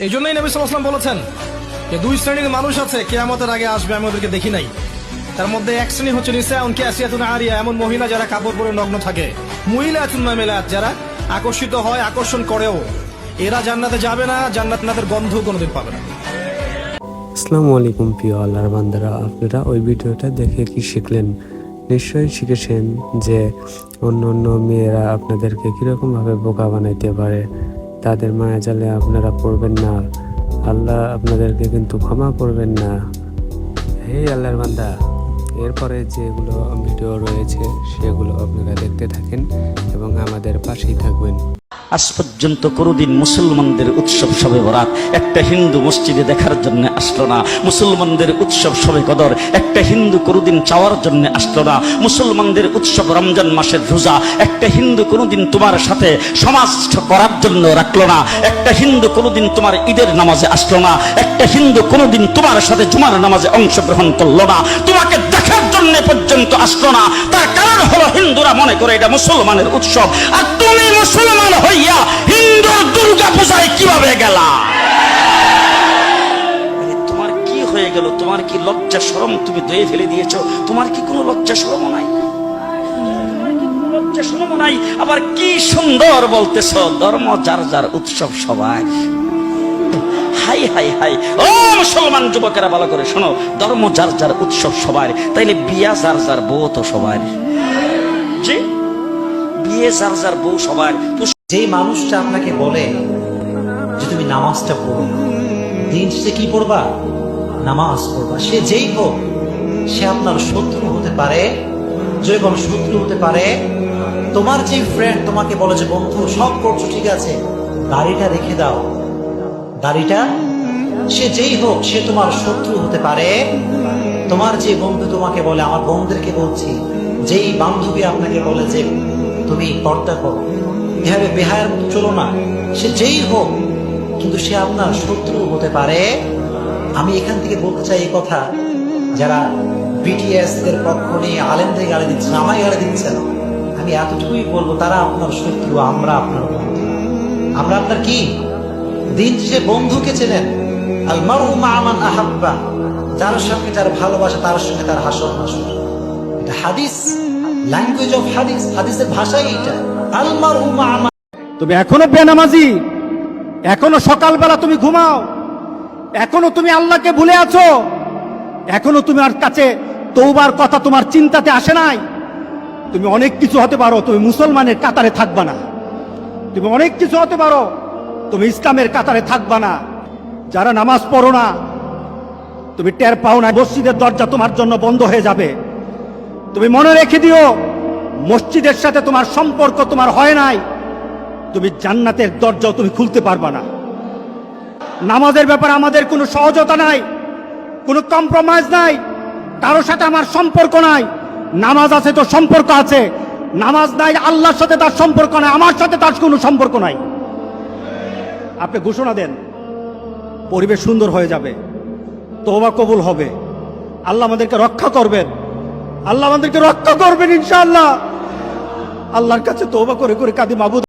এই জন্যই নবী সাল্লাল্লাহু আলাইহি ওয়াসাল্লাম বলেছেন যে দুই শ্রেণীর মানুষ আছে কিয়ামতের আগে আসবে, আমি ওদেরকে দেখি নাই। তার মধ্যে এক শ্রেণী হচ্ছে নিসাউন কাসিয়াতুন আরিয়া, এমন মহিলা যারা কাপড় পরে নগ্ন থাকে, মুইলাতুন মামিলাত, যারা আকর্ষিত হয়, আকর্ষণ করেও। এরা জান্নাতে যাবে না, জান্নাতের গন্ধ কোনোদিন পাবে না। আসসালামু আলাইকুম প্রিয় আল্লাহর বান্দারা, আপনারা ওই ভিডিওটা দেখে কি শিখলেন? নিশ্চয়ই শিখেছেন যে অন্য অন্য মেয়েরা আপনাদেরকে কিরকম ভাবে বোকা বানাইতে পারে। তাদের মায়া জালে আপনারা পড়বেন না, আল্লাহ আপনাদেরকে কিন্তু ক্ষমা করবেন না। হে আল্লাহর বান্দা, এরপরে যেগুলো ভিডিও রয়েছে সেগুলো আপনারা দেখতে থাকেন এবং আমাদের পাশেই থাকবেন। আজ পর্যন্ত কোনোদিন মুসলমানদের উৎসব শবে বরাত একটা হিন্দু মসজিদে দেখার জন্য আসলো না। মুসলমানদের উৎসব শবে কদর একটা হিন্দু কোনোদিন চাওয়ার জন্য আসলো না। মুসলমানদের উৎসব রমজান মাসের রোজা একটা হিন্দু কোনোদিন তোমার সাথে সমাজ করার জন্য রাখলো না। একটা হিন্দু কোনোদিন তোমার ঈদের নামাজে আসলো না। একটা হিন্দু কোনোদিন তোমার সাথে জুমার নামাজে অংশগ্রহণ করলো না, তোমাকে দেখার জন্য পর্যন্ত আসলো না। তার কারণ হলো হিন্দুরা মনে করে এটা মুসলমানের উৎসব, আর তুমি মুসলমান হইয়া হিন্দুর দুর্গা পূজায় কিভাবে গেলা? তোমার কি হয়ে গেল? তোমার কি লজ্জা শরম তুমি ধুয়ে ফেলে দিয়েছো? তোমার কি কোনো লজ্জা শরম নাই? লজ্জা শরম নাই? আবার কি সুন্দর বলতেছ, ধর্ম যার যার উৎসব সবাই। হাই হাই হাই, ও মুসলমান যুবকেরা ভালো করে শোনো, ধর্ম যার যার উৎসব সবার, তাইলে বিয়া যার যার বউ তো সবার। জি, বিয়ে যার যার বউ সবার। যে মানুষটা আপনাকে বলে যে তুমি নামাজটা পড়ো, দিন শেষে কি পড়বা? নামাজ পড়বা, সে যেই হোক, সে আপনার শত্রু হতে পারে, যে কোনো শত্রু হতে পারে। তোমার যে ফ্রেন্ড তোমাকে বলে যে বন্ধু সব করছো ঠিক আছে, দাড়িটা রেখে দাও, দাড়িটা, সে যেই হোক সে তোমার শত্রু হতে পারে। তোমার যে বন্ধু তোমাকে বলে, আমার বন্ধুদেরকে বলছি, যেই বান্ধবী আপনাকে বলে যে তুমি পর্দা করো, এভাবে বেহায়ের মতো চলো না, সে যেই হোক, কিন্তু সে আপনার শত্রু হতে পারে। আমি এখান থেকে বলতে চাই এই কথা, যারা বিটিএস দের পক্ষ নিয়ে আলেমদের গালি দিচ্ছেন, আমায় গালি দিচ্ছেন, আমি এতটুকুই বলবো, তারা আপনার শত্রু, আমরা আপনার বন্ধু। আমরা আপনার কি? দিন শেষে বন্ধুকে চেনেন, আল মারউ মা মান আহাব্বা, যার সঙ্গে যার ভালোবাসা তার সঙ্গে তার হাসর নাসর। এটা হাদিস, ল্যাঙ্গুয়েজ অফ হাদিস, হাদিসের ভাষাই এটা। আল মারউ মা মান। তুমি এখনো বেনামাজি, এখনো সকালবেলা তুমি ঘুমাও, এখনো তুমি আল্লাহকে ভুলে আছো, এখনো তোমার কাছে তওবার কথা তোমার চিন্তাতে আসে নাই। তুমি অনেক কিছু হতে পারো, তুমি মুসলমানের কাতারে থাকবা না। তুমি অনেক কিছু হতে পারো, তুমি ইসলামের কাতারে থাকবা না। যারা নামাজ পড়ো না, তুমি টের পাও না, মসজিদের দরজা তোমার জন্য বন্ধ হয়ে যাবে। তুমি মনে রেখে দিও, মসজিদের সাথে তোমার সম্পর্ক তোমার হয় নাই, তুমি জান্নাতের দরজাও তুমি খুলতে পারবা না। নামাজের ব্যাপারে আমাদের কোনো সহজতা নাই, কোনো কম্প্রোমাইজ নাই, কারোর সাথে আমার সম্পর্ক নাই। নামাজ আছে তো সম্পর্ক আছে, নামাজ নাই আল্লাহর সাথে তার সম্পর্ক নাই, আমার সাথে তার কোনো সম্পর্ক নাই। আপনি ঘোষণা দেন, পরিবেশ সুন্দর হয়ে যাবে, তওবা কবুল হবে, আল্লাহ আমাদেরকে রক্ষা করবেন, আল্লাহ আমাদেরকে রক্ষা করবেন ইনশাআল্লাহ। আল্লাহর কাছে তওবা করে করে কাঁদি, মাবুদ